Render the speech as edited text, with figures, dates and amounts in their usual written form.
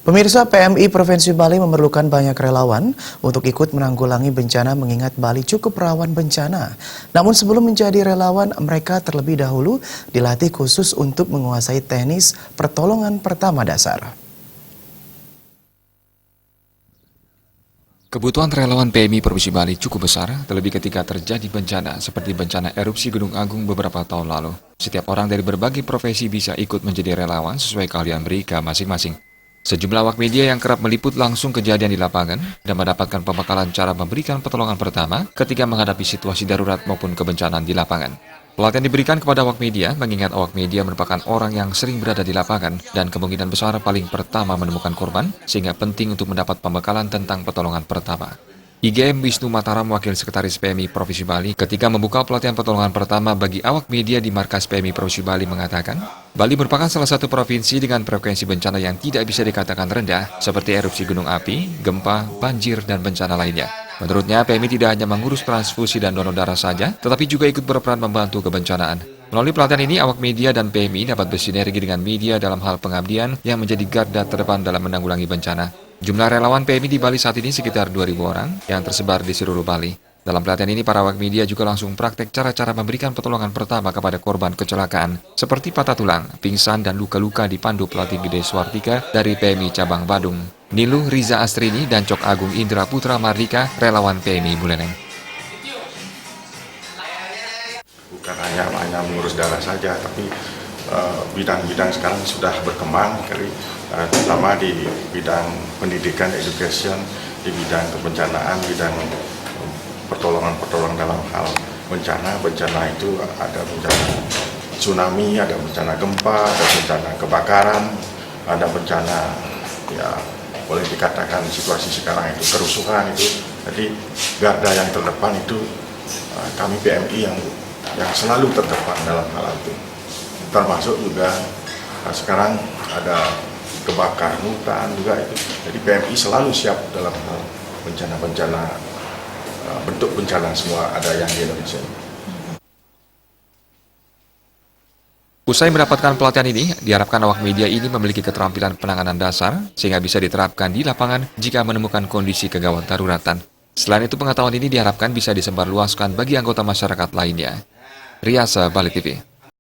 Pemirsa, PMI Provinsi Bali memerlukan banyak relawan untuk ikut menanggulangi bencana mengingat Bali cukup rawan bencana. Namun sebelum menjadi relawan, mereka terlebih dahulu dilatih khusus untuk menguasai teknis pertolongan pertama dasar. Kebutuhan relawan PMI Provinsi Bali cukup besar, terlebih ketika terjadi bencana seperti bencana erupsi Gunung Agung beberapa tahun lalu. Setiap orang dari berbagai profesi bisa ikut menjadi relawan sesuai keahlian mereka masing-masing. Sejumlah awak media yang kerap meliput langsung kejadian di lapangan dan mendapatkan pembekalan cara memberikan pertolongan pertama ketika menghadapi situasi darurat maupun kebencanaan di lapangan. Pelatihan diberikan kepada awak media mengingat awak media merupakan orang yang sering berada di lapangan dan kemungkinan besar paling pertama menemukan korban, sehingga penting untuk mendapat pembekalan tentang pertolongan pertama. IGM Wisnu Mataram, Wakil Sekretaris PMI Provinsi Bali, ketika membuka pelatihan pertolongan pertama bagi awak media di Markas PMI Provinsi Bali mengatakan, Bali merupakan salah satu provinsi dengan frekuensi bencana yang tidak bisa dikatakan rendah, seperti erupsi gunung api, gempa, banjir, dan bencana lainnya. Menurutnya, PMI tidak hanya mengurus transfusi dan donor darah saja, tetapi juga ikut berperan membantu kebencanaan. Melalui pelatihan ini, awak media dan PMI dapat bersinergi dengan media dalam hal pengabdian yang menjadi garda terdepan dalam menanggulangi bencana. Jumlah relawan PMI di Bali saat ini sekitar 2.000 orang yang tersebar di seluruh Bali. Dalam pelatihan ini, para awak media juga langsung praktek cara-cara memberikan pertolongan pertama kepada korban kecelakaan, seperti patah tulang, pingsan, dan luka-luka dipandu pelatih Gede Swartika dari PMI Cabang Badung. Niluh Riza Astrini dan Cok Agung Indra Putra Mardika, relawan PMI Buleleng. Bukan hanya mengurus darah saja, tapi bidang-bidang sekarang sudah berkembang, terutama di bidang pendidikan, education, di bidang kebencanaan, bidang pertolongan dalam hal bencana. Bencana itu ada bencana tsunami, ada bencana gempa, ada bencana kebakaran, ada bencana, ya boleh dikatakan situasi sekarang itu kerusuhan itu. Jadi garda yang terdepan itu kami PMI yang selalu terdepan dalam hal itu. Termasuk juga sekarang ada kebakaran hutan juga itu. Jadi PMI selalu siap dalam hal bencana-bencana, bentuk bencana semua ada yang di Indonesia. Usai mendapatkan pelatihan ini, diharapkan awak media ini memiliki keterampilan penanganan dasar sehingga bisa diterapkan di lapangan jika menemukan kondisi kegawat daruratan. Selain itu, pengetahuan ini diharapkan bisa disebarluaskan bagi anggota masyarakat lainnya. Riasa, Bali TV.